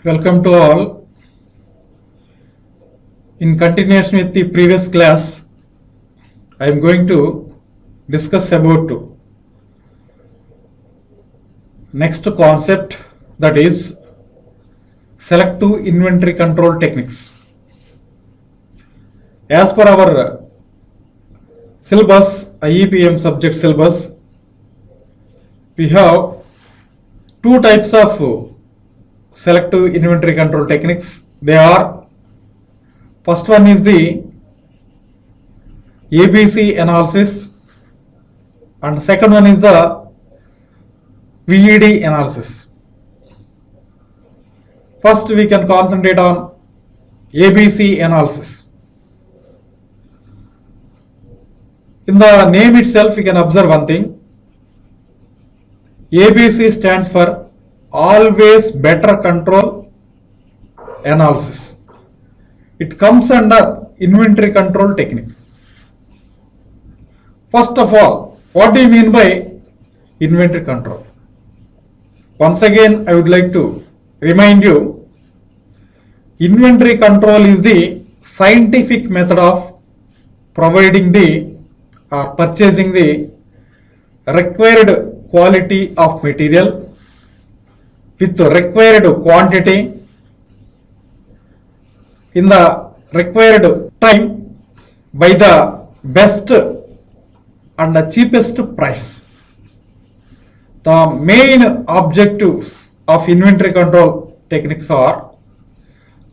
Welcome to all. In continuation with the previous class, I am going to discuss about next concept, that is selective inventory control techniques. As per our syllabus, IEPM subject syllabus, we have two types of selective inventory control techniques. They are, first one is the ABC analysis and second one is the VED analysis. First we can concentrate on ABC analysis. In the name itself you can observe one thing. ABC stands for always better control analysis. It comes under inventory control technique. First of all, what do you mean by inventory control? Once again, I would like to remind you, inventory control is the scientific method of providing the or purchasing the required quality of material with the required quantity in the required time by the best and the cheapest price. The main objectives of inventory control techniques are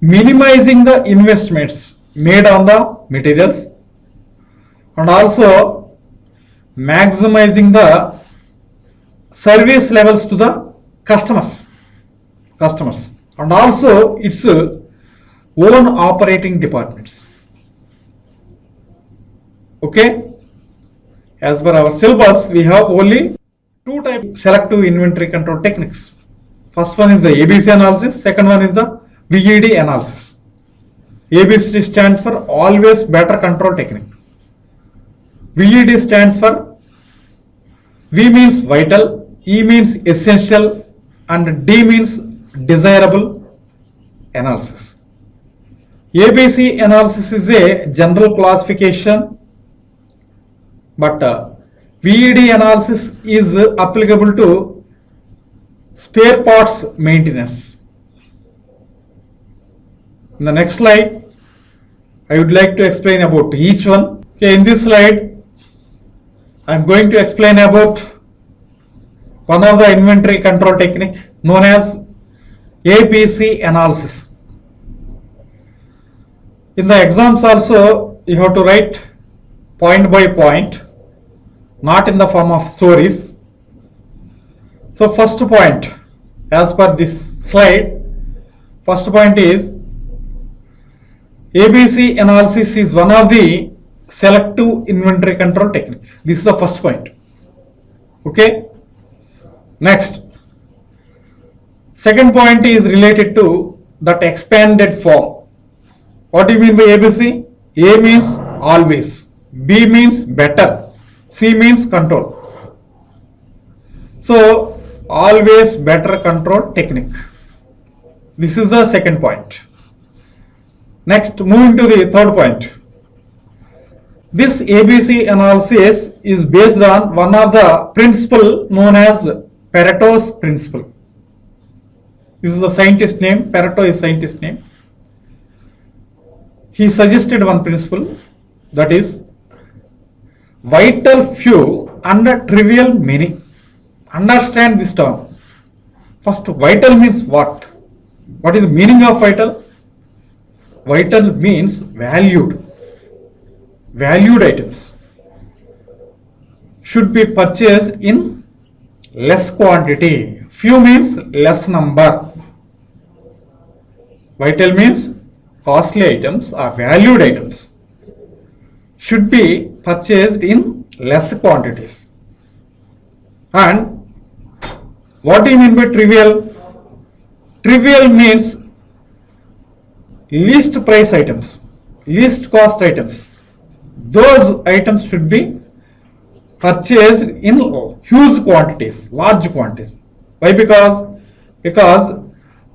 minimizing the investments made on the materials and also maximizing the service levels to the customers and also its own operating departments. Okay, as per our syllabus we have only two types selective inventory control techniques. First one is the ABC analysis, second one is the VED analysis. ABC stands for always better control technique. VED stands for V means vital, E means essential and D means desirable analysis. ABC analysis is a general classification, but VED analysis is applicable to spare parts maintenance. In the next slide, I would like to explain about each one. Okay, in this slide, I am going to explain about one of the inventory control technique known as ABC analysis. In the exams also you have to write point by point, not in the form of stories. So first point, as per this slide, first point is ABC analysis is one of the selective inventory control technique. This is the first point. Okay. Next, second point is related to that expanded form. What do you mean by ABC? A means always, B means better, C means control. So always better control technique. This is the second point. Next, moving to the third point. This ABC analysis is based on one of the principle known as Pareto's principle. This is the scientist name. Pareto is scientist name. He suggested one principle, that is vital few and trivial many. Understand this term. First, vital means what? What is the meaning of vital? Vital means valued. Valued items should be purchased in less quantity. Few means less number. Vital means costly items or valued items should be purchased in less quantities. And what do you mean by trivial? Trivial means least price items, least cost items. Those items should be purchased in huge quantities, large quantities. Why? Because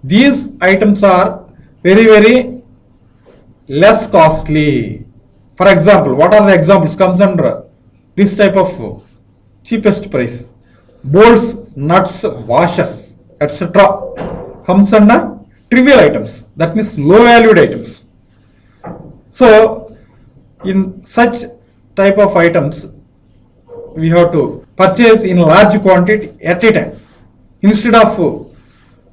these items are very, very less costly. For example, what are the examples comes under this type of cheapest price? Bolts, nuts, washers, etc. comes under trivial items. That means low valued items. So in such type of items, we have to purchase in large quantity at a time. Instead of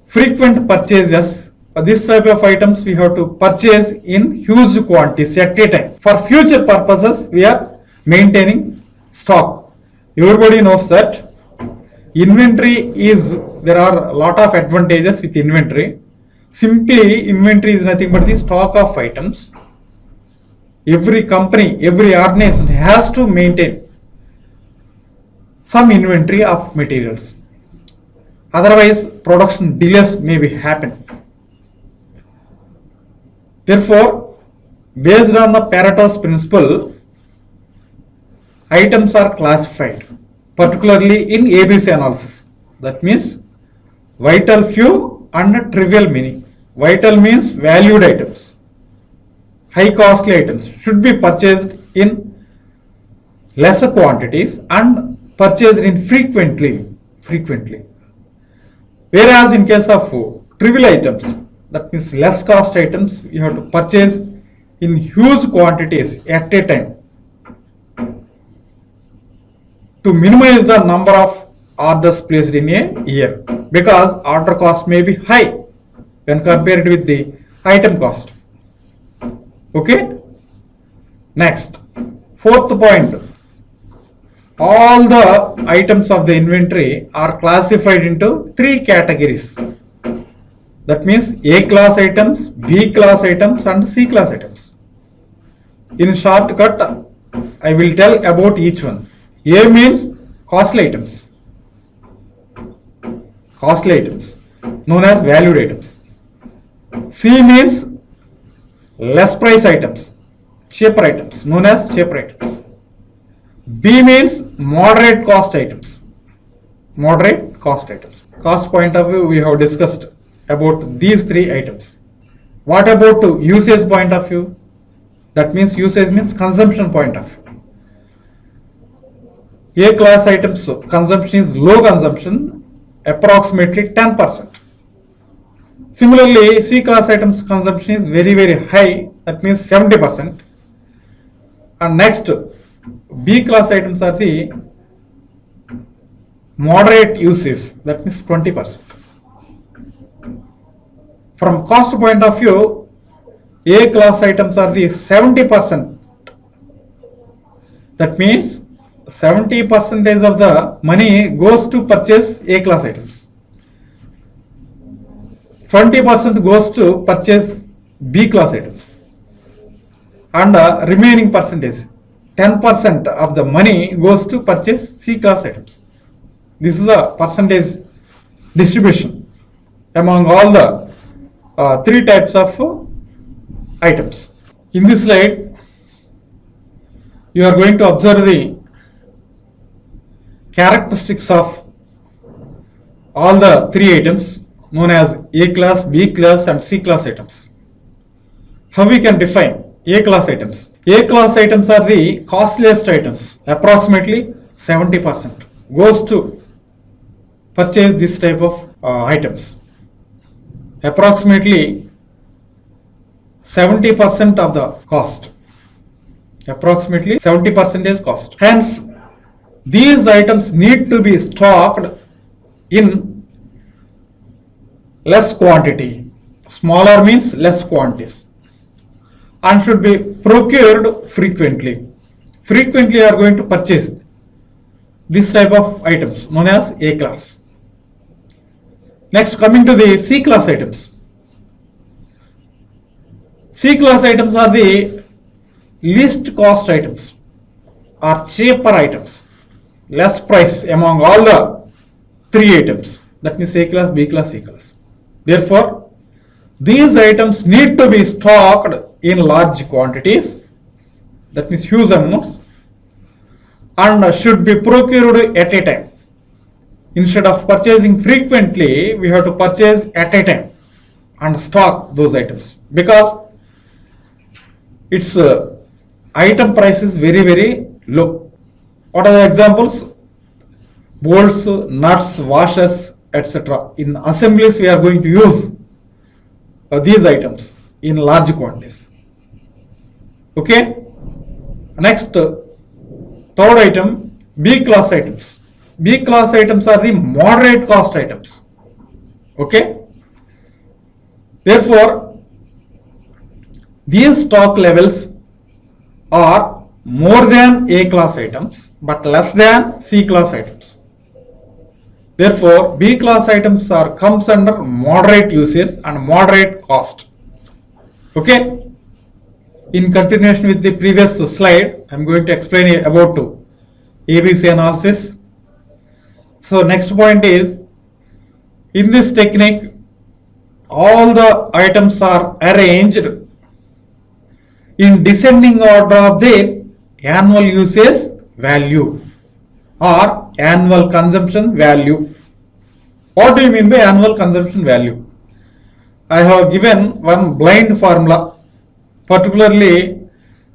frequent purchases, this type of items we have to purchase in huge quantities at a time. For future purposes, we are maintaining stock. Everybody knows that there are a lot of advantages with inventory. Simply, inventory is nothing but the stock of items. Every company, every organization has to maintain some inventory of materials. Otherwise, production delays may be happen. Therefore, based on the Pareto's principle, items are classified, particularly in ABC analysis. That means vital few and trivial many. Vital means valued items. High costly items should be purchased in lesser quantities and purchased in frequently. Whereas in case of trivial items, that means less cost items, you have to purchase in huge quantities at a time to minimize the number of orders placed in a year, because order cost may be high when compared with the item cost. Okay. Next, fourth point. All the items of the inventory are classified into three categories. That means A class items, B class items and C class items. In shortcut, I will tell about each one. A means costly items. Costly items, known as valued items. C means less price items, cheaper items, known as cheaper items. B means moderate cost items. Moderate cost items. Cost point of view, we have discussed about these three items. What about usage point of view? That means usage means consumption point of view. A class items consumption is low consumption, approximately 10%. Similarly, C class items consumption is very, very high, that means 70%. And next, B class items are the moderate uses, that means 20%. From cost point of view, A class items are the 70%. That means 70% of the money goes to purchase A class items. 20% goes to purchase B class items. And remaining percentage, 10% of the money goes to purchase C class items. This is a percentage distribution among all the three types of items. In this slide, you are going to observe the characteristics of all the three items known as A class, B class and C class items. How we can define A class items? A class items are the costliest items. Approximately 70% goes to purchase this type of items. Approximately 70% of the cost. Approximately 70% is cost. Hence, these items need to be stocked in less quantity. Smaller means less quantities. And should be procured frequently. Frequently you are going to purchase this type of items known as A class. Next, coming to the C class items. C class items are the least cost items or cheaper items, less price among all the three items. That means A class, B class, C class. Therefore, these items need to be stocked in large quantities, that means huge amounts, and should be procured at a time. Instead of purchasing frequently, we have to purchase at a time. and stock those items because its item price is very low. What are the examples? Bolts, nuts, washers, etc. In assemblies, we are going to use these items in large quantities. Okay. Next, third item, B class items. B class items are the moderate cost items. Okay. Therefore, these stock levels are more than A class items but less than C class items. Therefore, B class items comes under moderate usage and moderate cost. Okay. In continuation with the previous slide, I am going to explain about ABC analysis. So next point is, in this technique, all the items are arranged in descending order of their annual usage value or annual consumption value. What do you mean by annual consumption value? I have given one blind formula, particularly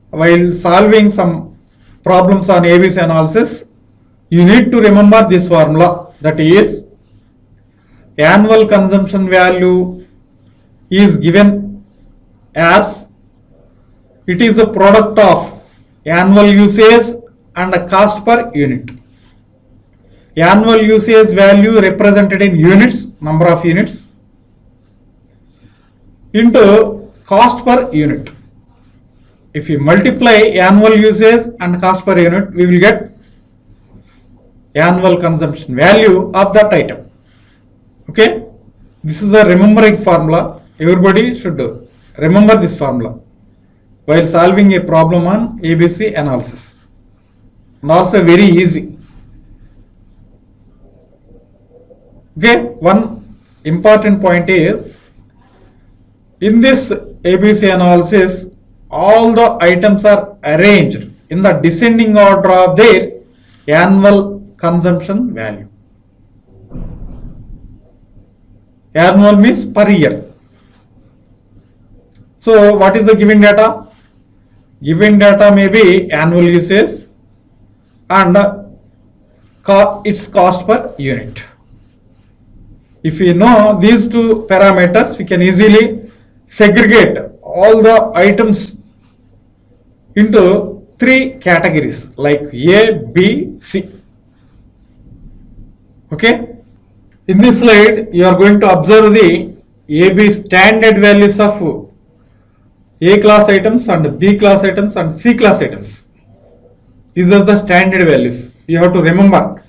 while solving some problems on ABC analysis. You need to remember this formula, that is, annual consumption value is given as it is a product of annual usage and a cost per unit. Annual usage value represented in units, number of units, into cost per unit. If you multiply annual usage and cost per unit, we will get annual consumption value of that item. Okay, this is a remembering formula. Everybody should remember this formula while solving a problem on ABC analysis, and also very easy. Okay, one important point is, in this ABC analysis, all the items are arranged in the descending order of their annual consumption value. Annual means per year. So what is the given data? Given data may be annual usage and its cost per unit. If we know these two parameters, we can easily segregate all the items into three categories like A, B, C. Okay. In this slide, you are going to observe the AB standard values of A class items and B class items and C class items. These are the standard values. You have to remember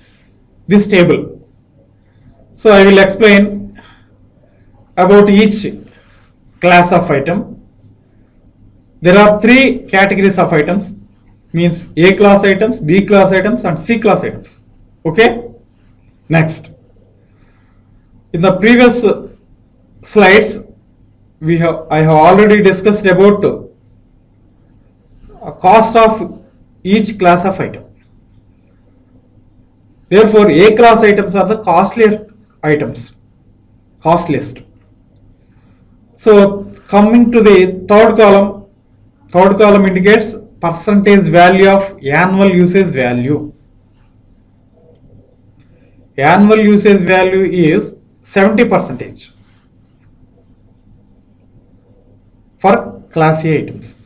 this table. So I will explain about each class of item. There are three categories of items, means A class items, B class items and C class items. Okay. Next, in the previous slides, I have already discussed about a cost of each class of item. Therefore, A class items are the costliest items, costliest. So coming to the third column indicates percentage value of annual usage value. Annual usage value is 70% for class A items.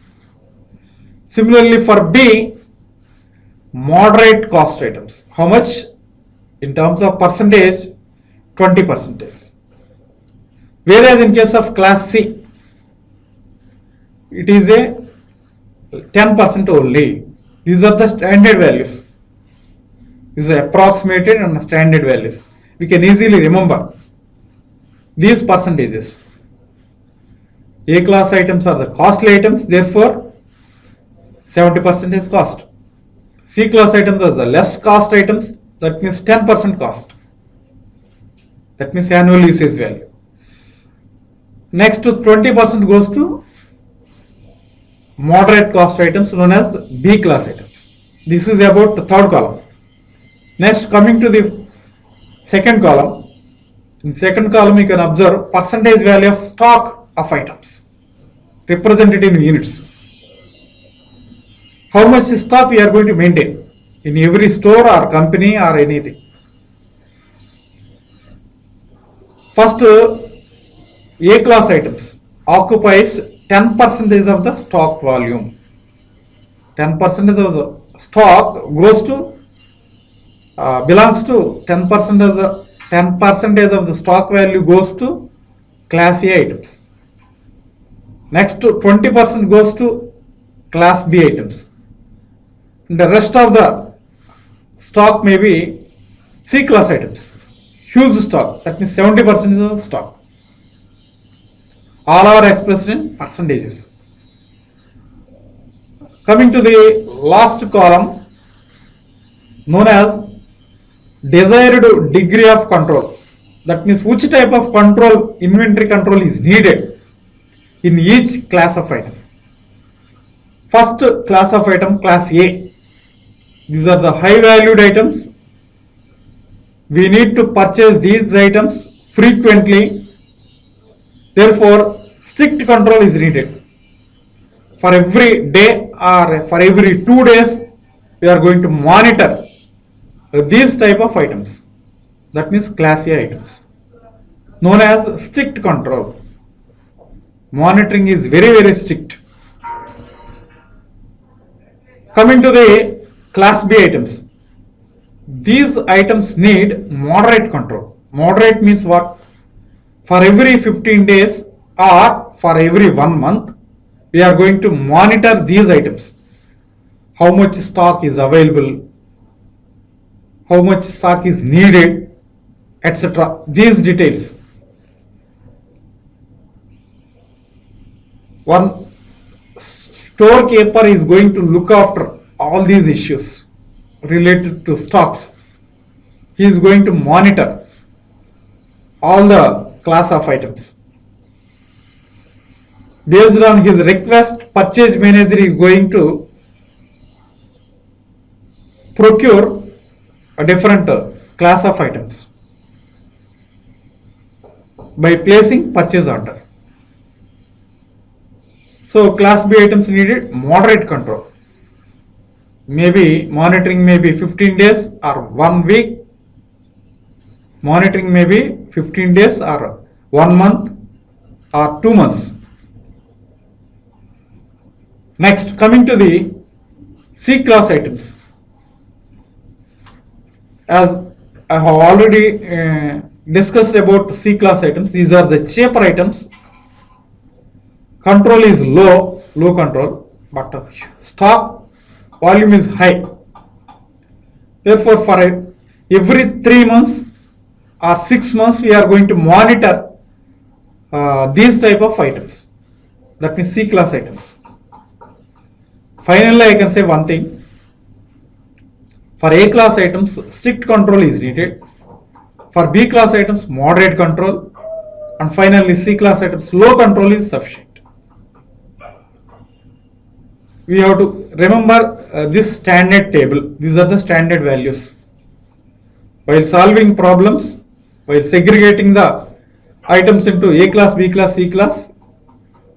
Similarly for B, moderate cost items. How much? In terms of percentage, 20%. Whereas in case of class C, it is a 10% only. These are the standard values. These are approximated and standard values. We can easily remember these percentages. A class items are the costly items, therefore 70% cost. C class items are the less cost items, that means 10% cost. That means annual usage value. Next to 20% goes to moderate cost items known as B class items. This is about the third column. Next, coming to the second column, In second column, you can observe percentage value of stock of items represented in units. How much stock we are going to maintain in every store or company or anything. First, A class items occupies 10% of the stock volume. 10% of the stock goes to belongs to 10% of the 10% of the stock value goes to class A items. Next, 20% goes to class B items. And the rest of the stock may be C class items. Huge stock, that means 70% of the stock. All are expressed in percentages. Coming to the last column, known as desired degree of control. That means which type of control, inventory control is needed in each class of item. First class of item, class A. These are the high valued items. We need to purchase these items frequently. Therefore, strict control is needed. For every day or for every 2 days, we are going to monitor these type of items. That means class A items, known as strict control. Monitoring is very strict. Coming to the class B items. These items need moderate control. Moderate means what? For every 15 days or for every 1 month, we are going to monitor these items. How much stock is available, how much stock is needed, etc. These details. One storekeeper is going to look after all these issues related to stocks. He is going to monitor all the class of items. Based on his request, purchase manager is going to procure a different class of items by placing purchase order. So class B items needed moderate control. Maybe monitoring may be 15 days or 1 week. Monitoring may be 15 days or 1 month or 2 months. Next, coming to the C class items. As I have already discussed about C class items, these are the cheaper items. Control is low control, but stock volume is high. Therefore, for every 3 months or 6 months, we are going to monitor these type of items. That means C class items. Finally, I can say one thing. For A class items, strict control is needed. For B class items, moderate control. And finally, C class items, low control is sufficient. We have to remember this standard table. These are the standard values. While solving problems, while segregating the items into A class, B class, C class,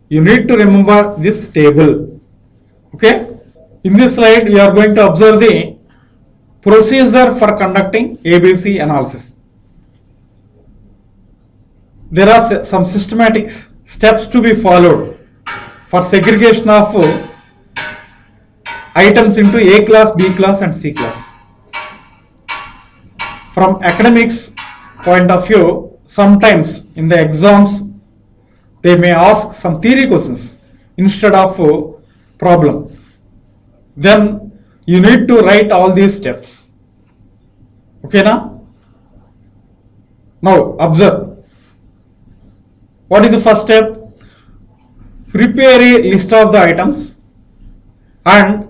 you need to remember this table. Okay? In this slide, we are going to observe the procedure for conducting ABC analysis. There are some systematic steps to be followed for segregation of items into A class, B class and C class. From academics point of view, sometimes in the exams they may ask some theory questions instead of problem. Then you need to write all these steps. Okay now? Now observe. What is the first step? Prepare a list of the items and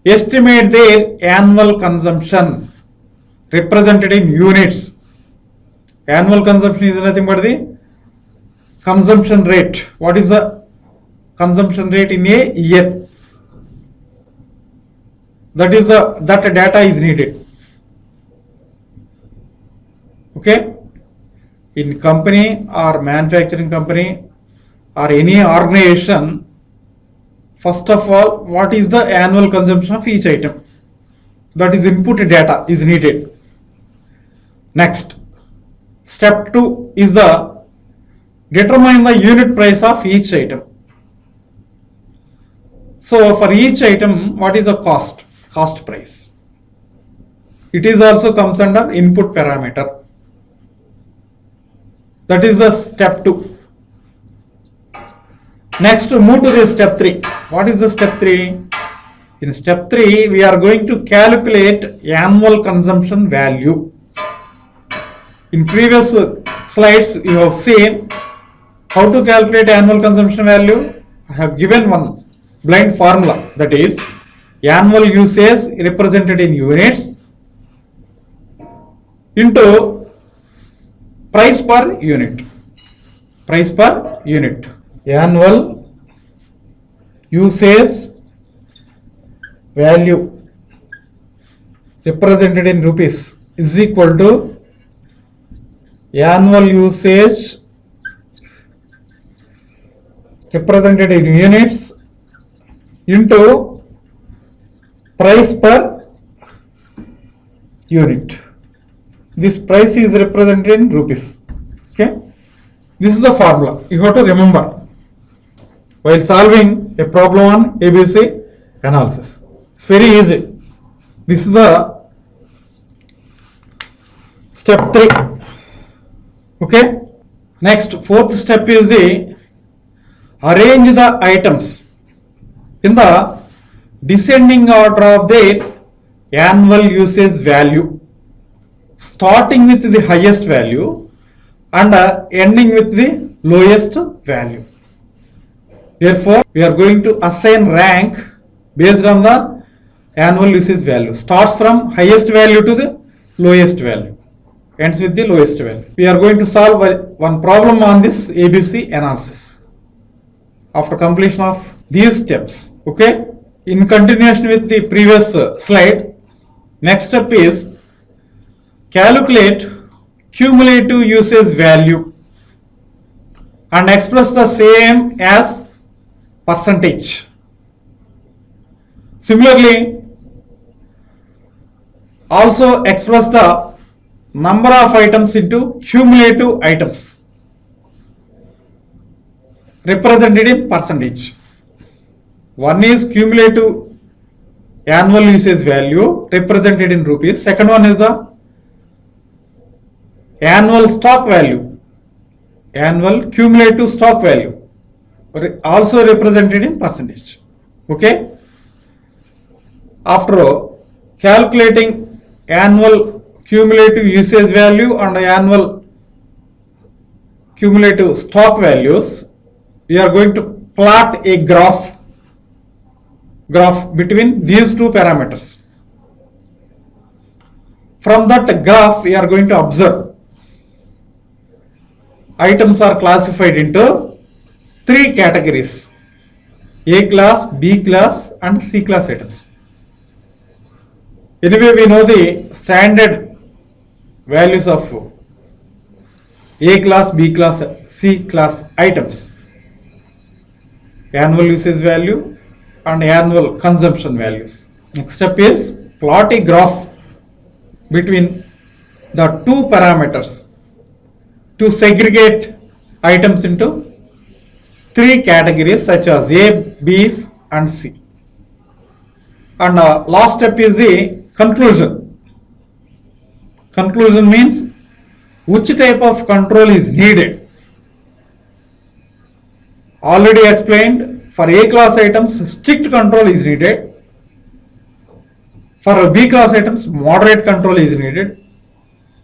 estimate their annual consumption represented in units. Annual consumption is nothing but the consumption rate. What is the consumption rate in a year? That data is needed. Okay. in company or manufacturing company or any organization, first of all, what is the annual consumption of each item? That is input data is needed. Next, step 2 is the determine the unit price of each item. So for each item, what is the cost price? It is also comes under input parameter. That is the step 2. Next, move to the step 3. What is the step 3? In step 3, we are going to calculate annual consumption value. In previous slides, you have seen how to calculate annual consumption value. I have given one blind formula, that is annual usage represented in units into price per unit. Price per unit. Annual usage value represented in rupees is equal to annual usage represented in units into price per unit. This price is represented in rupees. Okay, this is the formula you have to remember while solving a problem on ABC analysis. It's very easy. This is the step 3. Okay, next, fourth step is the arrange the items in the descending order of their annual usage value, starting with the highest value and ending with the lowest value. Therefore, we are going to assign rank based on the annual usage value. Starts from highest value to the lowest value. Ends with the lowest value. We are going to solve one problem on this ABC analysis after completion of these steps. Okay. In continuation with the previous slide, next step is calculate cumulative usage value and express the same as percentage. Similarly, also express the number of items into cumulative items represented in percentage. One is cumulative annual usage value represented in rupees. Second one is the annual stock value, annual cumulative stock value, also represented in percentage. Okay. After calculating annual cumulative usage value and annual cumulative stock values, we are going to plot a graph between these two parameters. From that graph, we are going to observe items are classified into 3 categories: A class, B class and C class items. Anyway, we know the standard values of A class, B class, C class items: annual usage value and annual consumption values. Next step is plot a graph between the two parameters to segregate items into 3 categories such as A, B and C. And last step is the conclusion. Conclusion means which type of control is needed. Already explained, for A class items, strict control is needed. For B class items, moderate control is needed.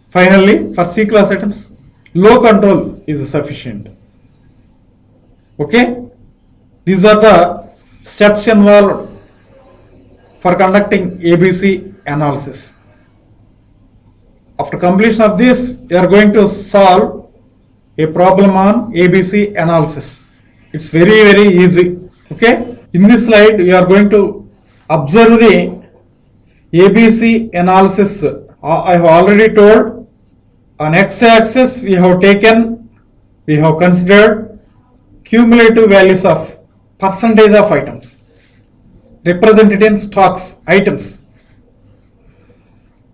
Finally, for C class items, low control is sufficient. Okay? These are the steps involved for conducting ABC analysis. After completion of this, we are going to solve a problem on ABC analysis. It's very, very easy. Okay? In this slide, we are going to observe the ABC analysis. I have already told On x-axis we have considered cumulative values of percentage of items represented in stocks items.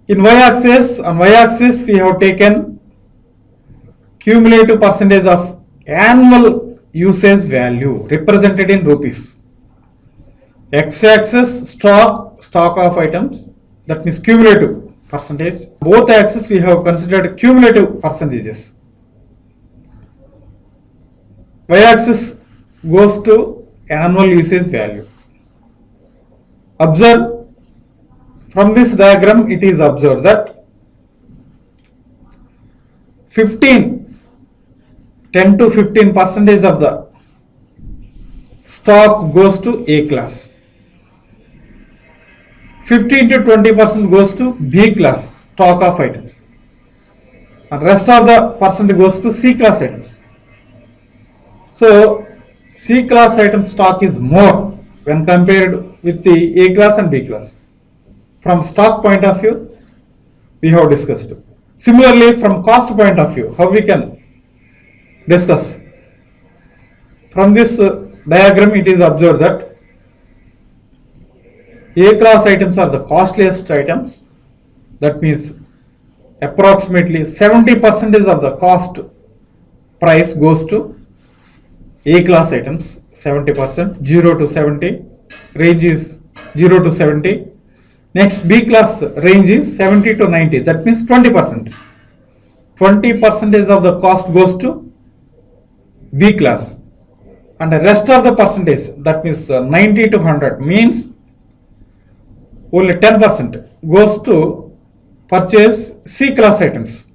On y-axis we have taken cumulative percentage of annual usage value represented in rupees. X-axis stock of items, that means cumulative percentage. Both axes we have considered cumulative percentages. Y-axis goes to annual usage value. Observe from this diagram, it is observed that 10 to 15% of the stock goes to A class. 15 to 20% goes to B class stock of items, and rest of the percent goes to C class items. So C class item stock is more when compared with the A class and B class. From stock point of view, we have discussed. Similarly, from cost point of view, how we can discuss? From this diagram, it is observed that A class items are the costliest items. That means approximately 70% of the cost price goes to A class items, 70%, 0 to 70, range is 0 to 70. Next, B class range is 70 to 90, that means 20%. 20% of the cost goes to B class, and the rest of the percentage, that means 90 to 100, means only 10% goes to purchase C class items.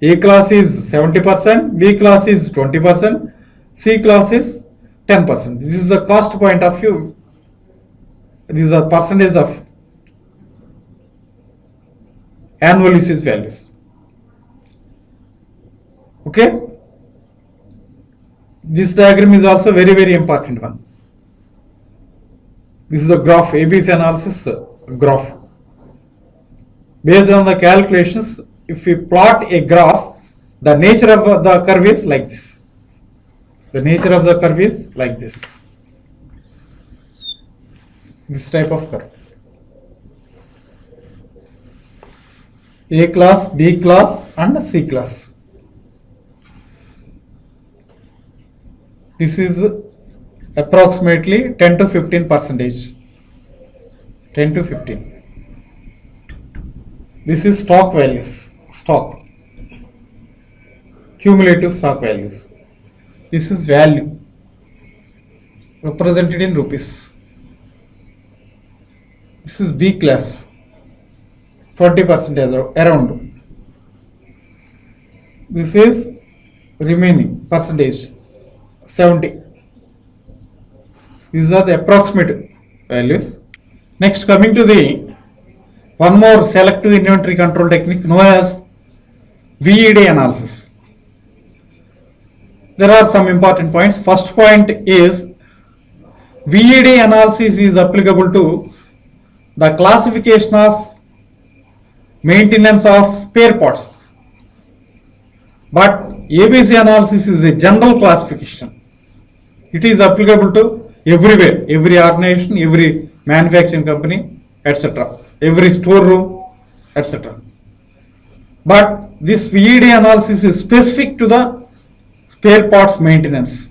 A class is 70%, B class is 20%, C class is 10%. This is the cost point of view. This is the percentage of annual usage values. Okay. This diagram is also very important one. This is a graph, ABC analysis graph. Based on the calculations, if we plot a graph, the nature of the curve is like this. The nature of the curve is like this. This type of curve. A class, B class and C class. This is approximately 10 to 15%. 10 to 15. This is stock values. Stock. Cumulative stock values. This is value represented in rupees. This is B class. 20% around. This is remaining percentage, 70. These are the approximate values. Next, coming to the one more selective inventory control technique known as VED analysis. There are some important points. First point is VED analysis is applicable to the classification of maintenance of spare parts, but ABC analysis is a general classification. It is applicable to everywhere, every organization, every manufacturing company, etc., every storeroom, etc. But this VED analysis is specific to the spare parts maintenance.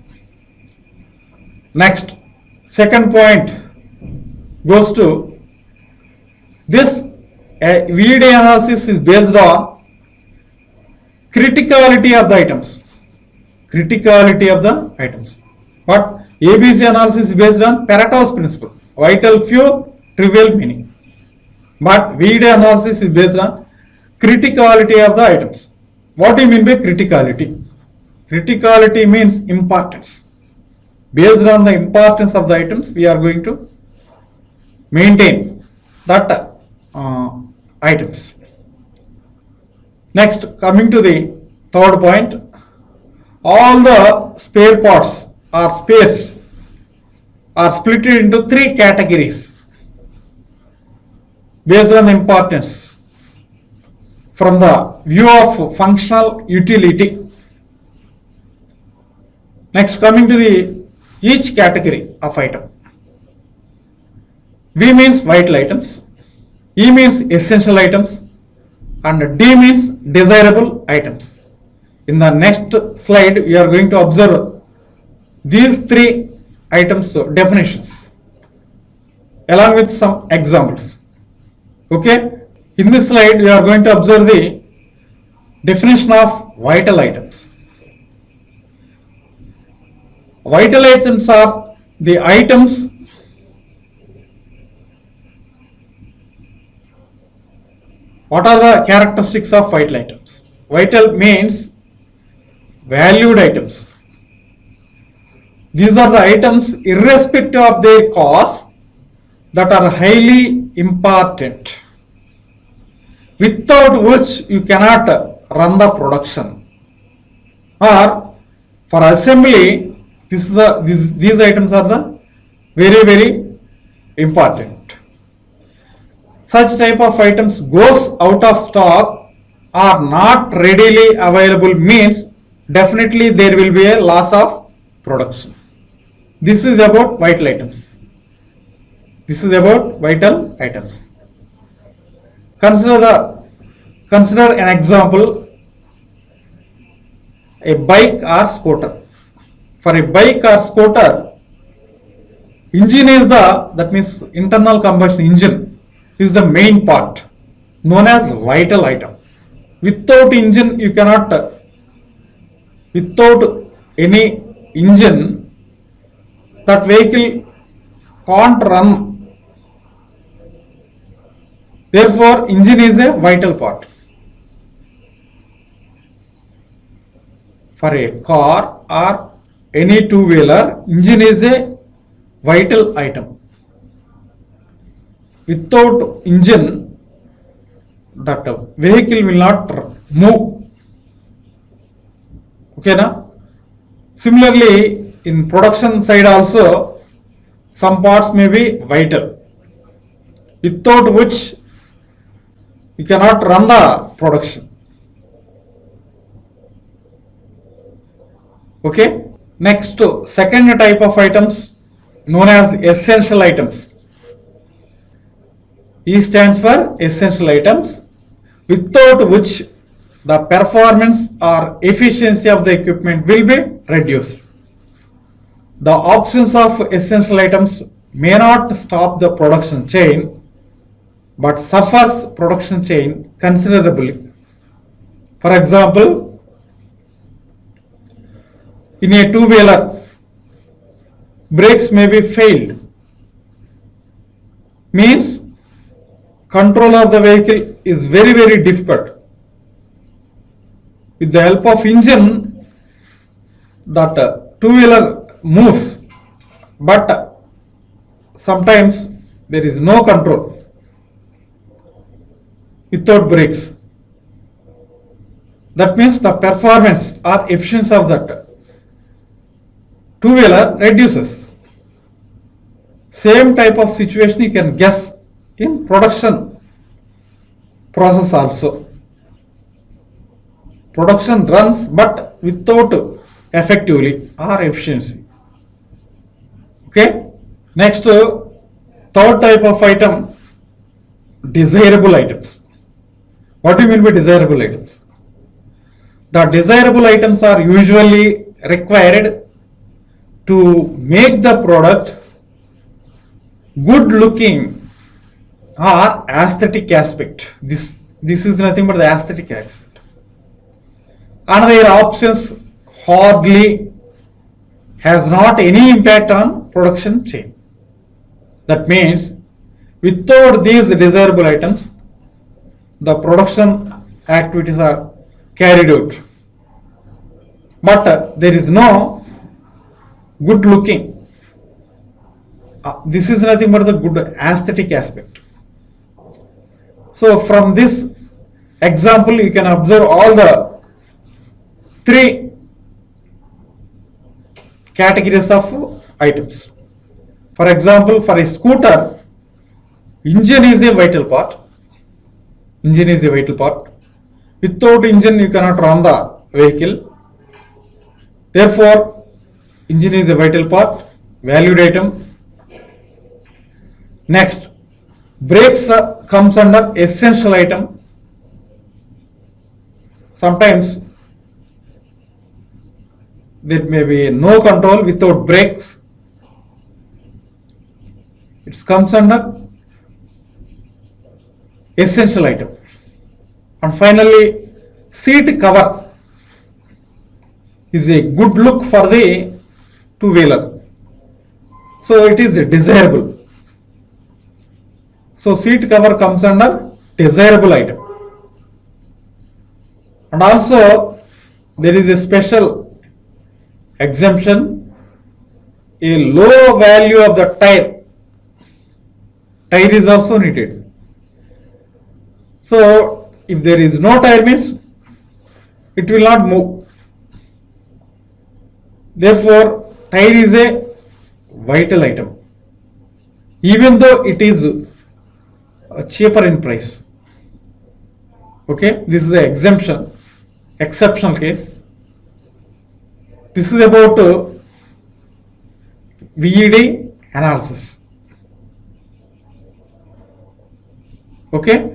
Next, second point goes to this VED analysis is based on criticality of the items. Criticality of the items. But ABC analysis is based on Pareto's principle. Vital few, trivial meaning. But VED analysis is based on criticality of the items. What do you mean by criticality? Criticality means importance. Based on the importance of the items, we are going to maintain that items. Next, coming to the third point, all the spare parts or spares are split into three categories based on importance. from the view of functional utility. Next, coming to the each category of item. V means vital items, E means essential items, and D means desirable items. In the next slide, we are going to observe these three items definitions along with some examples. Okay, in this slide, we are going to observe the definition of vital items. Vital items are the items What are the characteristics of vital items? Vital means valued items. These are the items irrespective of their cost that are highly important, without which you cannot run the production. Or for assembly, these items are the very important. Such type of items goes out of stock or not readily available means definitely there will be a loss of production. This is about vital items. This is about vital items. Consider an example, a bike or scooter. For a bike or scooter, engine is that means internal combustion engine is the main part known as vital item. Without engine you cannot, without any engine that vehicle can't run. Therefore engine is a vital part. For a car or any two-wheeler, engine is a vital item. Without engine, that vehicle will not move. Okay, na? Similarly, in production side also, some parts may be vital, without which you cannot run the production. Okay. Next, second type of items known as essential items. E stands for essential items, without which the performance or efficiency of the equipment will be reduced. The absence of essential items may not stop the production chain, but suffers production chain considerably. For example, in a two-wheeler, brakes may be failed, means control of the vehicle is very difficult. With the help of engine, that two-wheeler moves, but sometimes there is no control without brakes. That means the performance or efficiency of that two-wheeler reduces. Same type of situation you can guess in production process also. Production runs but without effectively or efficiency. Okay. Next, third type of item, desirable items. What do you mean by desirable items? The desirable items are usually required to make the product good looking or aesthetic aspect. This is nothing but the aesthetic aspect. And their options hardly has not any impact on production chain. That means without these desirable items, the production activities are carried out. But there is no good looking. This is nothing but the good aesthetic aspect. So from this example, you can observe all the three categories of items. For example, for a scooter, engine is a vital part. Engine is a vital part. Without engine, you cannot run the vehicle. Therefore, engine is a vital part, valued item. Next, brakes comes under essential item. Sometimes there may be no control without brakes. It comes under essential item. And finally, seat cover is a good look for the two-wheeler. So it is desirable. So seat cover comes under desirable item. And also there is a special exemption, a low value of the tire. Tire is also needed. So if there is no tire means it will not move. Therefore, tire is a vital item, even though it is cheaper in price. Okay, this is the exemption, exceptional case. This is about VED analysis. Okay.